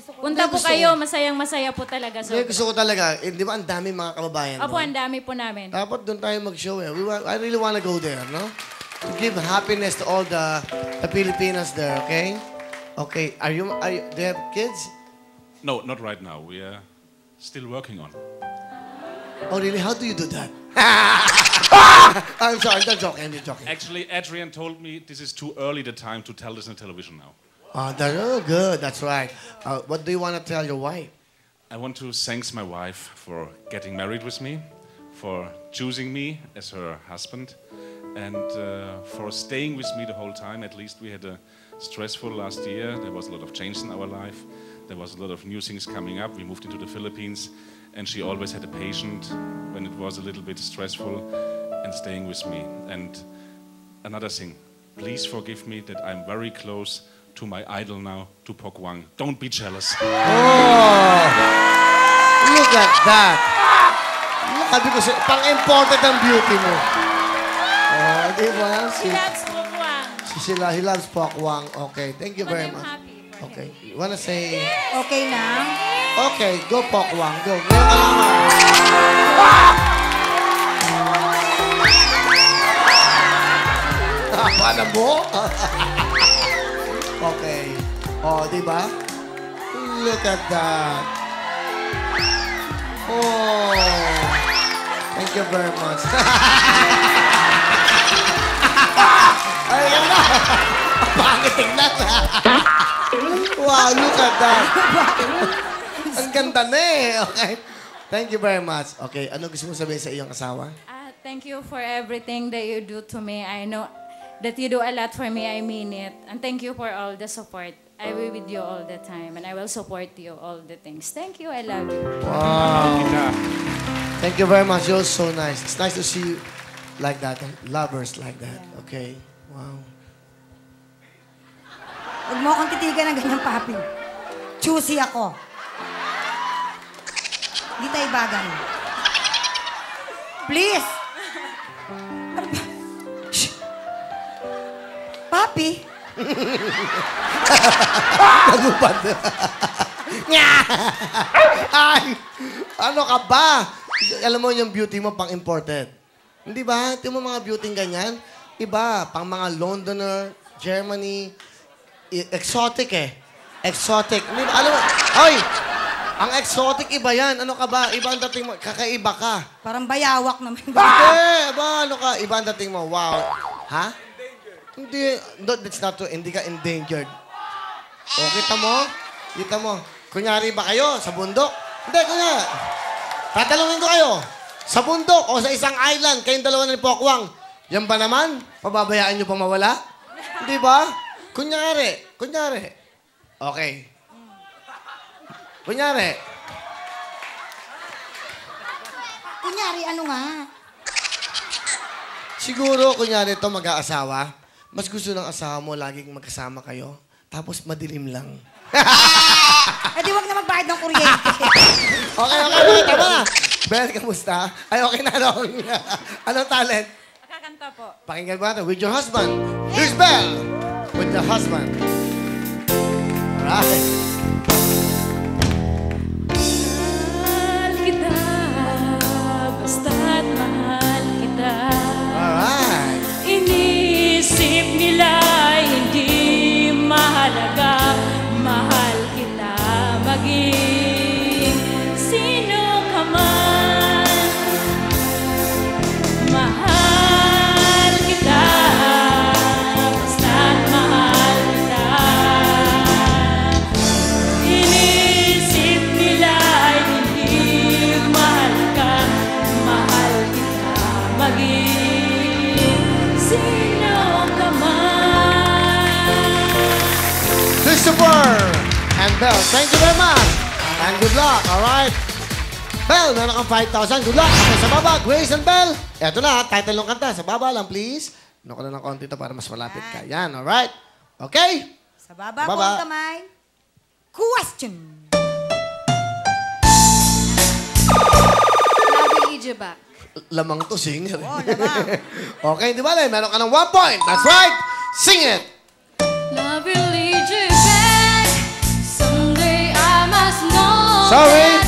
Punta po kayo, masayang-masaya po talaga. Hindi, gusto ko talaga. Di ba ang dami mga kababayan Opo, doon? ang dami po namin. Dapat doon tayo mag-show eh. I really wanna go there, no? To give happiness to all the Filipinos there, okay? Okay, do you have kids? No, not right now. We are still working on. Oh, really? How do you do that? I'm sorry, I'm joking. Actually, Adrian told me this is too early the time to tell this on television now. Oh, good. That's right. What do you want to tell your wife? I want to thank my wife for getting married with me, for choosing me as her husband, and for staying with me the whole time. At least we had a stressful last year. There was a lot of change in our life. There was a lot of new things coming up. We moved into the Philippines, and she always had a patient when it was a little bit stressful and staying with me. And another thing, please forgive me that I'm very close to my idol now, to Pok Wang. Don't be jealous. Oh, look at that. Sabi ko siya, pang-important ang beauty mo. Oh, di ba? He loves po Wang. He loves Pok Wang. Okay, thank you very I'm much. happy for him. Okay, you wanna say... Okay na? Okay, go Pok Wang, go. Ngayon ka naman. Paano mo? Okay. Oh, di ba? Look at that. Oh. Thank you very much. Ay, yan na. Pangit tingnan. Wow, look at that. Ang ganda na eh. Okay. Thank you very much. Okay, ano gusto mo sabihin sa iyong asawa? Thank you for everything that you do to me. I know that you do a lot for me. I mean it. And thank you for all the support. I will be with you all the time. And I will support you all the things. Thank you. I love you. Wow. Thank you very much. You're so nice. It's nice to see you like that. Lovers like that. Okay. Wow. Huwag mo akong titigan ng ganyan, papi. Choosy ako. Hindi tayo bagay. Please! Ano ba? Shh! Papi? Nagupad. Ay! Ano ka ba? Alam mo yung beauty mo pang-imported. Hindi ba? Ito mo mga beauty ganyan. Iba, pang mga Londoner, Germany, exotic eh. Exotic. Hindi ba? Alam mo, ay! Ang exotic, iba yan. Ano ka ba? Iba ang dating mo. Kakaiba ka. Parang bayawak naman. Hindi, ba? Ano ka? Iba ang dating mo. Wow. Ha? Hindi. No, that's not true. Hindi ka endangered. O, kita mo? Kita mo. Kunyari ba kayo? Sa bundok? Hindi, kunyari. Tatalungin ko kayo. Sa bundok o sa isang island, kayong dalawa na ni Pok Wang. Yan ba naman? Pababayaan nyo pa mawala? Hindi ba? Kunyari. Kunyari. Okay. Kunyari. Kunyari, ano nga? Siguro, kunyari ito mag-aasawa, mas gusto ng asawa mo laging magkasama kayo, tapos madilim lang. Eh di wag na magbayad ng kuryente. Okay, tama na. Bel, kamusta? Ay, okay na, no? Anong talent? Kakanta po. Pakinggan mo natin, with your husband. Here's Bel, with the husband. Alright. Mahal kita, basta't mahal kita. Alright. Inisip nila hindi mahalaga. Mahal kita maging sino ka man. Mahal kita, basta't mahal kita. Inisip nila hindi mahalaga. Mahal kita maging sino ka man. Christopher and Bel, thank you very much. And good luck, alright? Bel, meron kang 5,000. Good luck. Okay, sa baba, Grace and Bel. Eto na, title ng kanta. Sa baba lang, please. Ano ko na ng konti to para mas malapit ka. Yan, alright? Okay? Sa baba po Baba. ang kamay. Question. Love you, back. Lamang to, singer. Oh, lamang. Okay, di ba? Meron ka ng 1 point. That's right. Sing it. Love will lead you back. Someday I Sorry.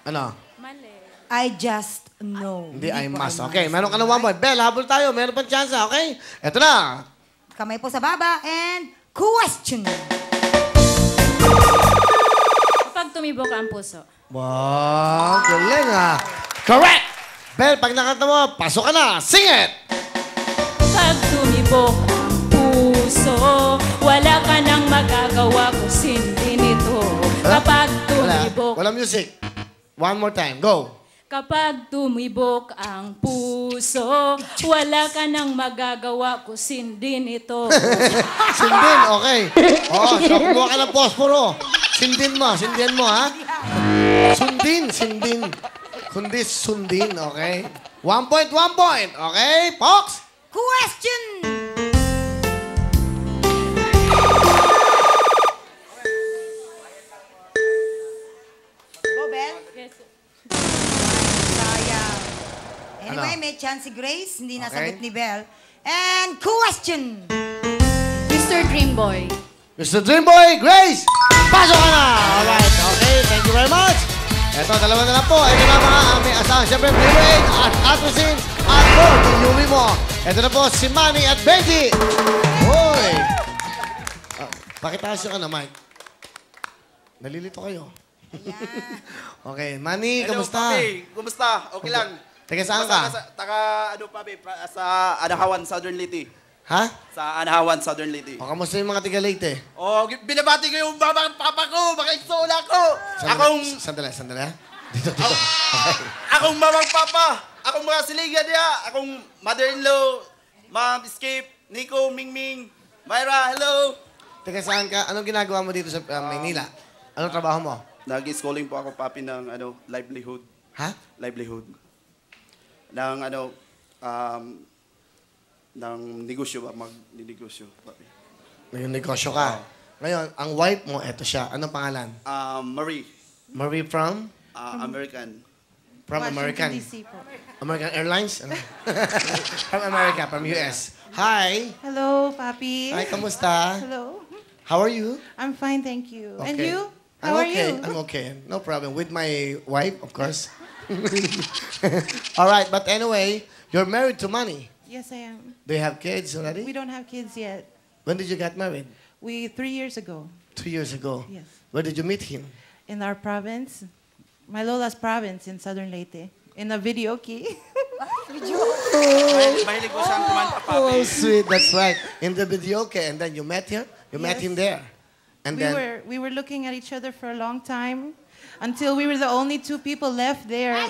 Ano? Mali. I just know. Hindi, I po must. Okay, meron ka na 1 point. Bell, habol tayo. Meron pang chance, okay? Eto na. Kamay po sa baba and question. Kapag tumibok ang puso. Wow, galing ah. Correct! Bell, pag nakanta mo, pasok ka na. Sing it! Pag tumibok ang puso, wala ka nang magagawa kung sindi nito. Kapag tumibok, Wala music. One more time. Go. kapag tumibok ang puso, wala ka nang magagawa kung sindi nito. Sindin, okay. Oo, so kumuha ka ng posporo. Sindin mo, ha? Sundin. Kundi sundin, okay? 1 point, 1 point. Okay, Pox? Question! Go, Bel. Sayang. Anyway, Ano? may chance si Grace. Hindi Okay. nasagot ni Bel. And question! Mr. Dreamboy, Mr. Dreamboy, Grace! Pasok ka na! Alright, okay, thank you very much. Ito, dalawa na lang po. Ito na mga aming asahan. Siyempre, Bluebrain at Atrocins at Lord, yung Yumi mo. Ito na po, si Manny at Benji. Hoy! Pakitaas yung Mike. Nalilito kayo. Okay, Manny, Hello, kamusta? papi. Kumusta? Okay lang. Taga saan Basta ka? Taga, papi, sa Anahawan, Southern Leyte. Ha? Sa Anahawan, Southern Leyte. O, kamusta yung mga tiga Leyte? Oh, binabati ko yung mamang papa ko, mga isola ko. Akong, Sandali, ha? Dito. Okay. akong mamang papa, akong mga siligan niya, akong mother-in-law, Ma'am Escape, Nico, Mingming, Myra, hello. Taga saan ka? Anong ginagawa mo dito sa Maynila? Anong trabaho mo? Nag-schooling po ako, papi, ng livelihood. Ha? Livelihood. Ng ng negosyo ba? Mag-negosyo, papi. May negosyo ka. Ngayon, ang wife mo, eto siya. Anong pangalan? Marie, Marie from? American. From American. DC po. American Airlines? Ano? From America, from US. Hi! Hello, Papi. Hi, kamusta? Hello. How are you? I'm fine, thank you. And Okay. you? I'm How are okay. you? I'm okay. No problem. With my wife, of course. All right, but anyway, you're married to money. Yes, I am. Do you have kids We already? don't have kids yet. When did you get married? 3 years ago. 2 years ago. Yes. Where did you meet him? In our province, my Lola's province in Southern Leyte. In a video key. Mahilig ko siyang kumanta, papi. Oh, sweet. That's right. In the video, okay. And then you met here? You met Yes. him there? And then, We were looking at each other for a long time until we were the only 2 people left there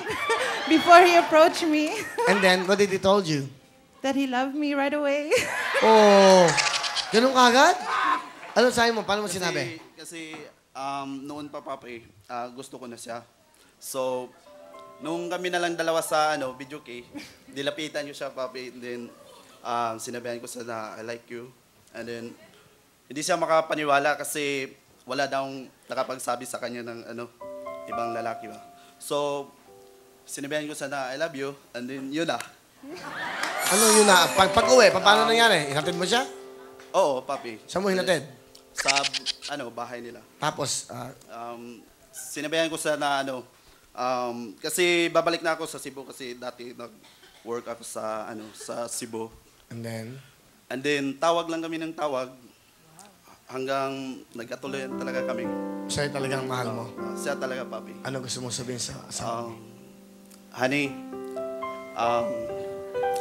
before he approached me and then, what did he told you? that he loved me right away. Oh, ganun kagad? Ano sabi mo? Paano mo sinabi? Kasi noon pa, papi, gusto ko na siya. So, nung kami na lang dalawa sa video key, dilapitan ko siya, papi. And then, sinabihan ko siya na I like you. And then, hindi siya makapaniwala kasi wala daw nakapagsabi sa kanya ng ibang lalaki ba. So, sinabihan ko siya na I love you. And then, yun na. Ano yun na? Pag-uwi, paano nangyari? Hinatid mo siya? Oo, papi. Saan mo hinatid? Sa, bahay nila. Tapos, Sinabihan ko siya na kasi babalik na ako sa Cebu kasi dati nag-work ako sa sa Cebu. and then, And then tawag lang kami ng tawag hanggang nagkatuloyan talaga kami. siya talagang mahal mo. Siya talaga, papi. Ano gusto mong sabihin sa asawa mo? Honey,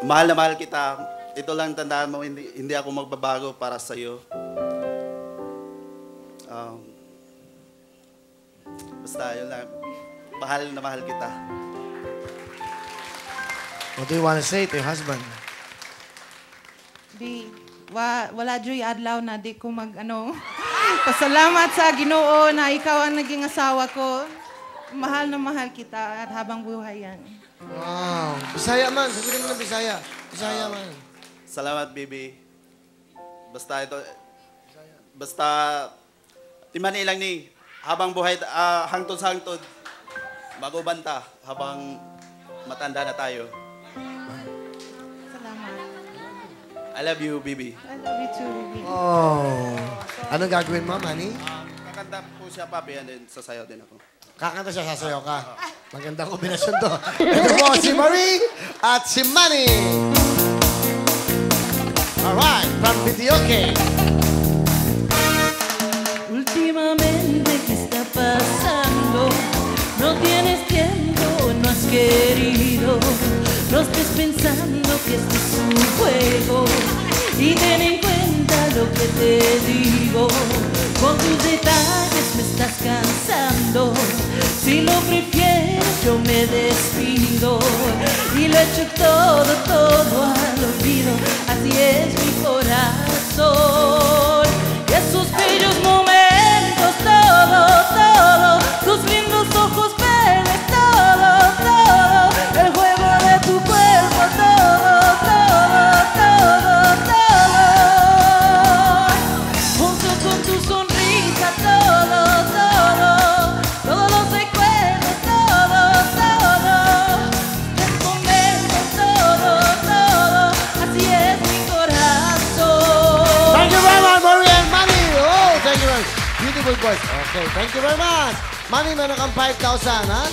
mahal na mahal kita. Ito lang tandaan mo, hindi ako magbabago para sa iyo. Basta yun lang. Mahal na mahal kita. What do you want to say to your husband? Wala joy adlaw na di ko pasalamat sa Ginoo na ikaw ang naging asawa ko. Mahal na mahal kita at habang buhay yan. Wow. Bisaya man. Sabihin mo na Bisaya. Bisaya man. Salamat, baby. Basta timani lang ni habang buhay hangtod sa hangtod magubanta habang matanda na tayo. Salamat. I love you, baby. I love you too, baby. Oh. Anong gagawin mo, Manny? kakanta po siya, Papi, and then sasayaw din ako. Kakanta siya, sasayaw ka. Magandang kombinasyon to. Ito po si Marie at si Manny. Alright, from Videoke. Últimamente, ¿qué está pasando? No tienes tiempo, no has querido. No estés pensando que este es un juego. Y ten en cuenta lo que te digo. Con tus detalles me estás cansando. Si lo prefieres, yo me despido. Y lo echo todo, todo al olvido. Así es mi corazón. Y esos bellos momentos, todo, todo. Tus lindos ojos verdes, todo, todo. El juego de tu cuerpo, todo, todo, todo, todo. Junto con tu sonrisa, todo, todo. Todos los recuerdos, todo, todo. El momento, todo, todo. Así es mi corazón. Thank you very much, Marie and Manny. Oh, thank you very much. Beautiful voice. Okay, thank you very much. Manny, meron kang 5,000, ha?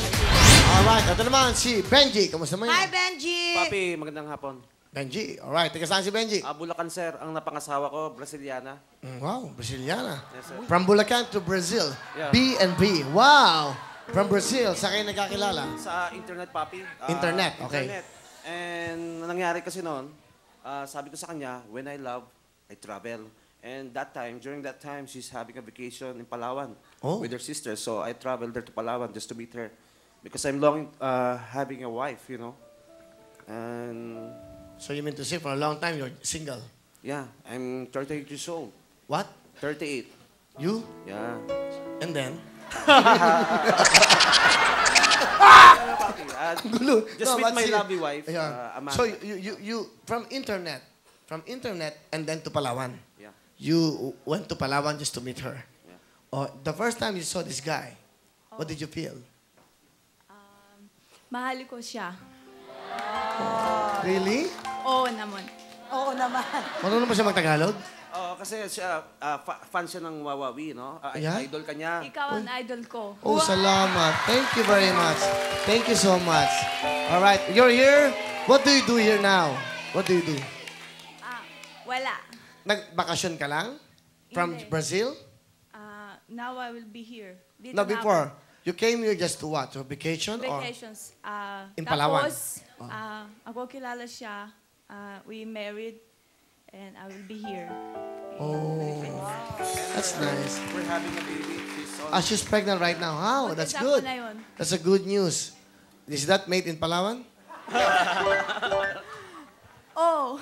Alright, ito naman si Benji. Kamusta mo yun? Hi, Benji! Papi, magandang hapon. Benji, alright. Tika saan si Benji? Bulacan, sir. Ang napangasawa ko, Brasiliana. Wow, Brasiliana. Yes, sir. From Bulacan to Brazil. Yeah. B&B. Wow. From Brazil. Sa kayo nagkakilala? Sa internet, papi. Internet, okay. Internet. And nangyari kasi noon, sabi ko sa kanya, when I love, I travel. And that time, during that time, she's having a vacation in Palawan Oh. with her sister. So I traveled there to Palawan just to meet her. Because I'm longing having a wife, you know. And So you mean to say for a long time you're single? yeah, I'm 38 years old. What? 38. You? Yeah. And then? Papi, Gulo. just No, with but my see- lovely wife, Yeah. Amanda. So you from internet and then to Palawan. Yeah. You went to Palawan just to meet her. Yeah. Oh, the first time you saw this guy, what did you feel? Mahal ko siya. Really? Oo naman. Oo naman. Marunong ba siya magtagalog? Oo, kasi siya, fan siya ng Wawawi, no? Yeah? Idol ka niya. Ikaw ang idol ko. Oh, salamat. Thank you very much. Thank you so much. All right, you're here. What do you do here now? What do you do? Wala. Nagbakasyon ka lang? From Hindi. Brazil? Now I will be here. Dito No, na before. You came here just to what? To vacation? ako. Or? Vacations. In Palawan? Tapos, ako kilala siya. We married. And I will be here. Oh, that's nice. We're having a baby. She's on. She's pregnant right now. Wow, that's Mag-isa good. ko na yun. That's a good news. Is that made in Palawan? Oh,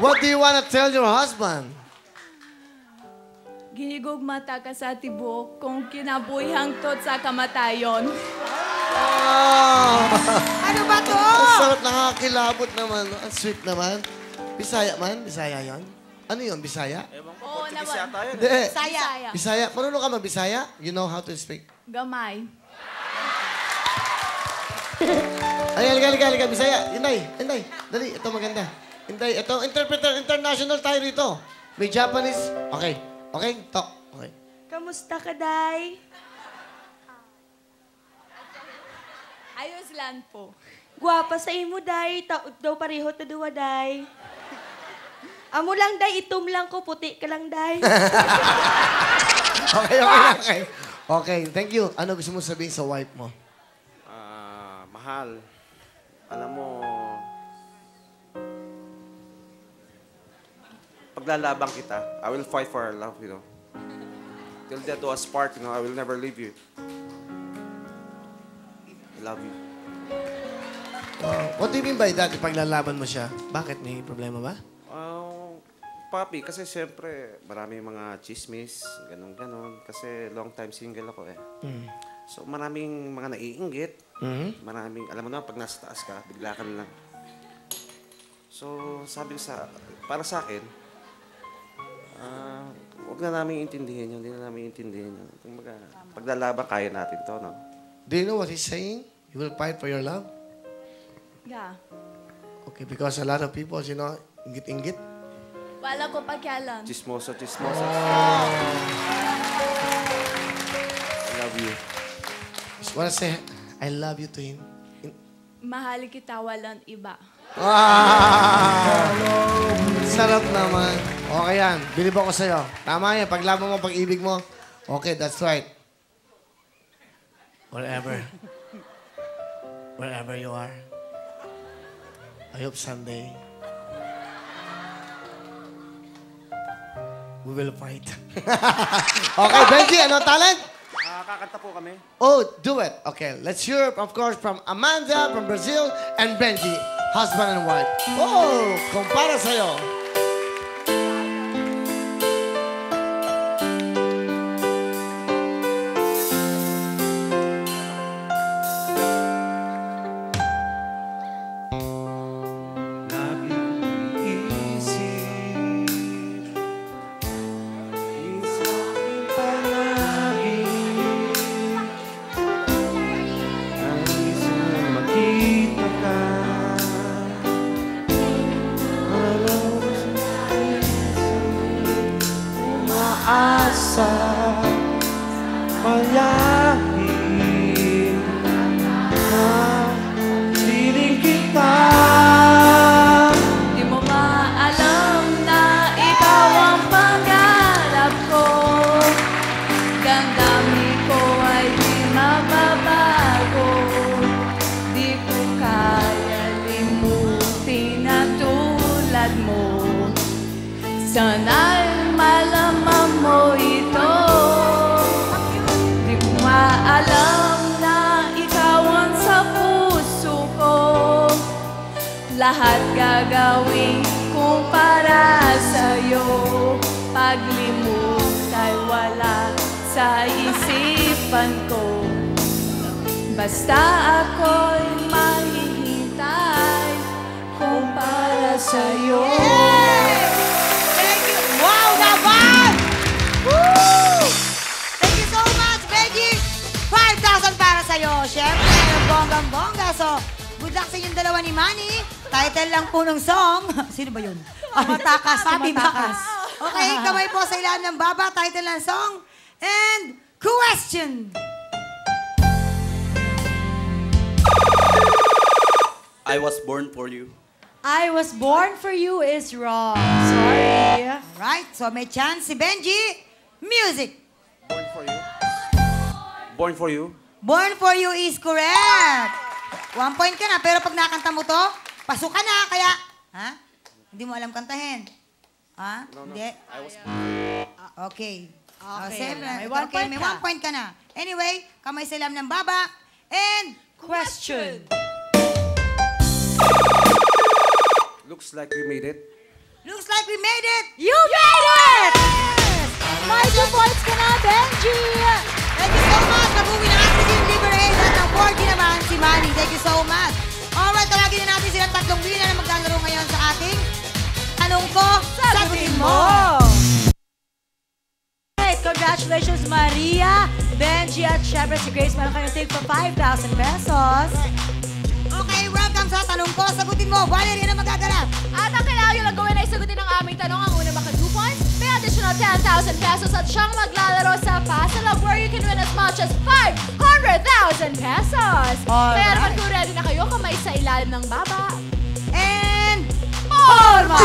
What do you want to tell your husband? ginigugmata ka sa tibok kung kinabuhang tot sa kamatayon. Oh, Ano ba to? ang sarap, nakakilabot naman. Ang sweet naman. Bisaya man? Bisaya yon? Ano yun, Bisaya? Ewan ko, Oo Portuguese naman. yata yun. Hindi. Saya. Bisaya. Marunong ka mag-Bisaya? You know how to speak? Gamay. Ay, halika. Bisaya. Inday. Dali, ito maganda. Inday, ito, interpreter, international tayo rito. May Japanese. Okay, talk. Okay. Kamusta ka, Day? Ayos lang po. Gwapa sa imo, day. Taod daw pareho ta duwa, day. Amo lang, day. Itom lang ko. Puti ka lang, day. Okay. Okay, thank you. Ano gusto mo sabihin sa wife mo? Mahal. Alam mo, paglalaban kita, I will fight for our love, you know. Till death do us part, you know, I will never leave you. I love you. What do you mean by that? Ipaglalaban mo siya? Bakit? May problema ba? Papi, kasi siyempre, marami mga chismis, ganon. Kasi long time single ako eh. So maraming mga naiinggit. Maraming, alam mo na, pag nasa taas ka, bigla ka na lang. So sabi ko para sa akin, huwag na namin intindihin yun, hindi na namin intindihin yun. Kumbaga, paglalaban, kaya natin to, no? Do you know what he's saying? You will fight for your love? Yeah. Okay, because a lot of people, you know, inggit-inggit. Wala ko pakialam. Chismoso, chismoso. I love you. Just wanna say, I love you to him. Mahal kita, walang iba. Wow! Sarap naman. Okay yan. Bilib ako sa'yo. Tama yan. Paglaban mo, pag-ibig mo. Okay, that's right. Wherever you are, I hope someday we will fight. Okay, Benji, ano talent? Kakanta po kami. Oh, do it. Okay, let's hear, of course, from Amanda from Brazil and Benji, husband and wife. Oh, kumpara sa'yo. Di mo maalam na ikaw ang pangarap ko. Damdamin ko ay di mababago. Di ko kaya limutin na tulad mo. Sana'y malaman mo ito. Di ko maalam na ikaw ang sa puso ko. Lahat gagawin kong para sa'yo. Paglimot ay wala sa isipan ko. Basta ako'y mahihintay kung para sa'yo. Thank you. Wow naman! Woo! Thank you so much, Benji. 5,000 para sa'yo. Siyempre, bonggang-bongga. So, good luck sa inyong dalawa ni Manny. Title lang po ng song. Sino ba yun? Tumatakas, tumatakas. Okay, kamay po sa ilalim ng baba. Title ng song. And question. I was born for you. I was born for you is wrong. Sorry. Right, so may chance si Benji. Music. Born for you. Born for you. Born for you is correct. 1 point ka na, pero pag nakanta mo to, pasok ka na, kaya... Ha? Hindi mo alam kantahin. Ha? Hindi? Okay. Okay. May May 1 point may ka. 1 point ka na. Anyway, kamay sa ilam ng baba. And... Question. Looks like we made it. Looks like we made it! You made it! May 2 points ka na, Benji! Thank you so much! Nabuwi na natin si Liberate at ang 40 naman si Manny. Thank you so much! Alright, tawagin na natin silang tatlong winner na maglalaro ngayon sa ating Tanong Ko, Sagutin Mo! Hey, congratulations, Maria, Benji, at syempre si Grace. Meron kayong take for 5,000 pesos. Okay, welcome sa Tanong Ko, Sagutin Mo. Valerie, ano magaganap? At ang kailangan nyo lang gawin ay sagutin ang aming tanong. Ang una maka 2 points, may additional 10,000 pesos at siyang maglalaro sa Puzzle Up where you can win as much as 500,000 pesos. Kaya naman kung ready na kayo, kamay sa ilalim ng baba. And... Forma!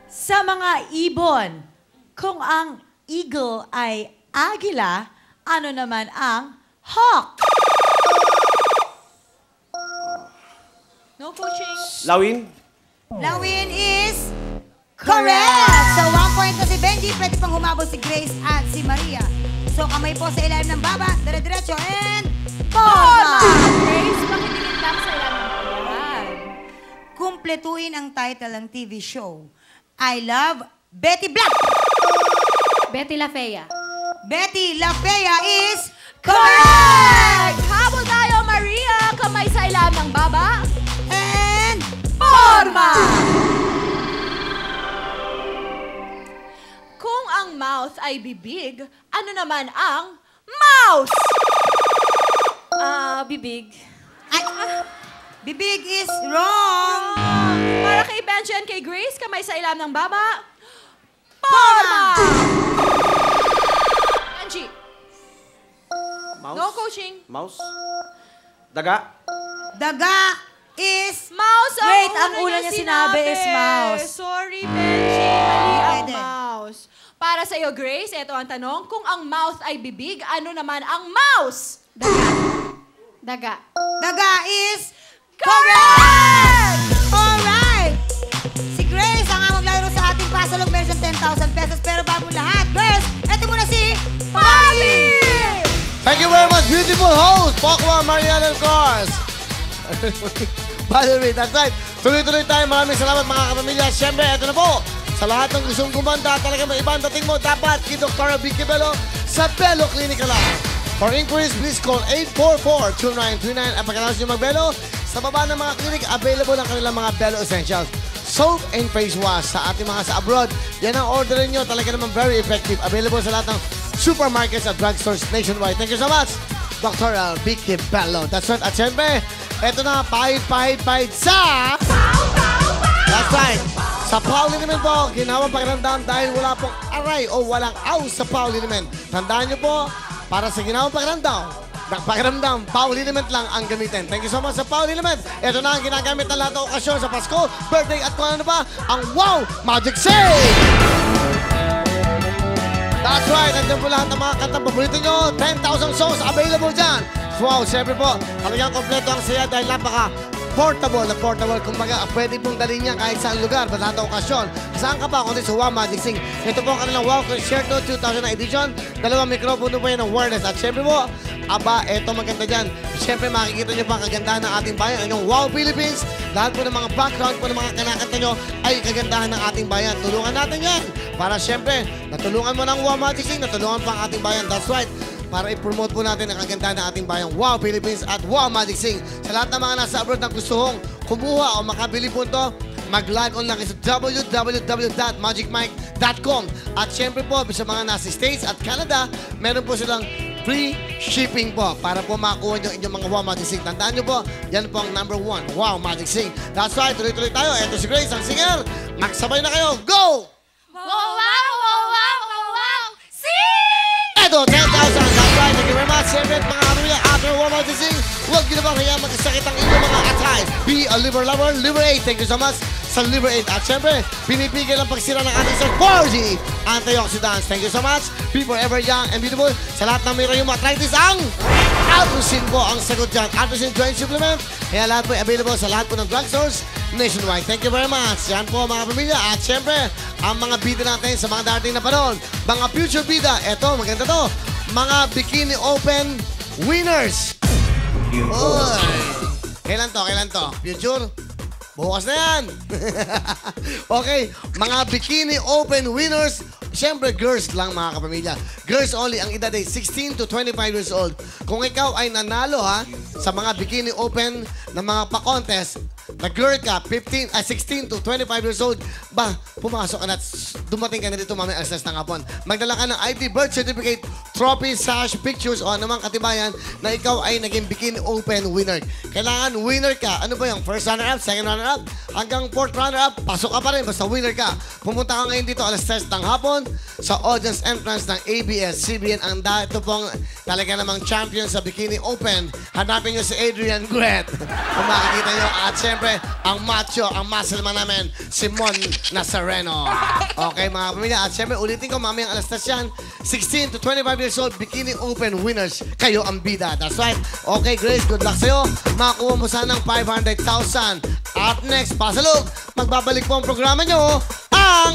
Sa mga ibon, kung ang eagle ay agila, ano naman ang hawk? No coaching. Lawin. Lawin is... Correct! So, 1 point na si Benji. Pwede pang humabol si Grace at si Maria. So, kamay po sa ilalim ng baba. Dire-diretso and... Forma! Grace, pakitingin lang sa ilalim ng baba. Kumpletuin ang title ng TV show. I Love Betty Black. Betty La Fea. Betty La Fea is Correct! Habol tayo, Maria. Kamay sa ilalim ng baba. And... Forma! Kung ang mouth ay bibig, ano naman ang mouse? Bibig. Ay, bibig is wrong. Benji and kay Grace, kamay sa ilam ng baba. Forma! Benji. Mouse? Go, coaching. Mouse? Daga? Daga is... Mouse ang Wait, ang una niya sinabi is mouse. Sorry, Benji. Mali ang Pwede. mouse. Para sa iyo, Grace, ito ang tanong. Kung ang mouth ay bibig, ano naman ang mouse? Daga. Daga is... Correct! Alright! Si Grace ang maglalaro sa ating pasalog. Meron siyang 10,000 pesos. Pero bago lahat, girls, eto muna si... Bobby! Thank you very much, beautiful host, Pokwa, Mariana, and Cars. By the way, that's right. Tuloy-tuloy tayo. Maraming salamat mga kapamilya. Siyempre, eto na po. Sa lahat ng gustong gumanda, talaga may ibang dating mo, dapat kay Dr. Vicky Bello sa Bello Clinic lang. For inquiries, please call 844-2939 at pagkatapos nyo mag-Bello, sa baba ng mga clinic, available ang kanilang mga Bello Essentials. Soap and face wash sa ating mga sa abroad. Yan ang orderin nyo. Talaga naman very effective. Available sa lahat ng supermarkets at drugstores nationwide. Thank you so much, Dr. Vicky Bello. That's right. At syempre, eto na, pahid sa... That's right. Sa Paul Liniment po, ginawang pakiramdam dahil wala pong aray o walang aw sa Paul Liniment. Tandaan nyo po, para sa ginawang pakiramdam, Paul Liniment lang ang gamitin. Thank you so much sa Paul Liniment. Ito na ang ginagamit ng lahat ng okasyon sa Pasko, birthday at kung ano pa, ang Wow Magic Save! That's right, nandiyan po lahat ng mga kantang paborito nyo. 10,000 songs available dyan. Wow, siyempre po, talagang kompleto ang saya dahil napaka-portable na portable. Kumbaga, pwede pong dalhin niya kahit saan lugar, sa lahat ng okasyon. Saan ka pa kundi sa Wow Magic Sing. Ito po ang kanilang Wow Concerto 2000 edition. Dalawang mikropono po yan ng wireless. At siyempre po, aba, eto maganda dyan. Siyempre, makikita nyo pa ang kagandahan ng ating bayan. Yung Wow Philippines, lahat po ng mga background po ng mga kinakanta nyo ay kagandahan ng ating bayan. Tulungan natin yan. Para siyempre, natulungan mo ng Wow Magic Sing, natulungan pa ang ating bayan. That's right. Para i-promote po natin ang kagandahan ng ating bayan. Wow Philippines at Wow Magic Sing. Sa lahat ng mga nasa abroad na gustong kumuha o makabili po ito, mag-log on lang sa www.magicmike.com. At syempre po, sa mga nasa States at Canada, meron po silang free shipping po para po makakuha nyo inyong mga Wow Magic Sing. Tandaan nyo po, yan po ang number 1, Wow Magic Sing. That's right, tuloy-tuloy tayo. Ito si Grace, ang singer. Magsabay na kayo. Go! Wow, wow, wow, wow, wow, wow! Sing! Ito, 10,000. That's right. Thank you very much. Siyempre, mga kamilya, after Wow Magic Sing, huwag nyo na bang kaya magkasakit ang inyong mga atay. Be a liver lover, Liberate. Thank you so much sa Liberate. At syempre, pinipigil ang pagsira ng ating Sir 4G antioxidants. Thank you so much. Be forever young and beautiful. Sa lahat ng may rheumatritis, ang Altrocin po ang sagot dyan. Altrocin Joint Supplement. Kaya lahat po available sa lahat po ng drugstores nationwide. Thank you very much. Yan po mga pamilya. At syempre, ang mga bida natin sa mga darating na panahon. Mga future bida. Eto, maganda to. Mga Bikini Open winners. Oy. Kailan to? Future? Bukas na yan. Okay, mga Bikini Open winners. Siyempre, girls lang mga kapamilya. Girls only. Ang edad ay 16 to 25 years old. Kung ikaw ay nanalo sa mga Bikini Open na mga pa-contest, na girl ka, 16 to 25 years old, pumasok ka na at dumating ka na dito mamaya alas 6 ng hapon. Magdala ka ng ID, birth certificate, trophy, sash, pictures, o anumang katibayan na ikaw ay naging Bikini Open winner. Kailangan winner ka. Ano ba yung first runner-up, second runner-up, hanggang fourth runner-up, pasok ka pa rin, basta winner ka. Pumunta ka ngayon dito alas 6 ng hapon sa audience entrance ng ABS-CBN. Ang ito pong talaga namang champion sa Bikini Open. Hanapin nyo si Adrian Guet. Kung makikita nyo. At syempre, ang macho, ang muscle man namin, si Mon Nazareno. Okay, mga pamilya. At syempre, ulitin ko, mamayang alas 6 yan. 16 to 25 years old, Bikini Open winners. Kayo ang bida. That's right. Okay, Grace, good luck sa'yo. Makakuha mo sana ng 500,000. Up next, pasalog. Magbabalik po ang programa nyo. Ang...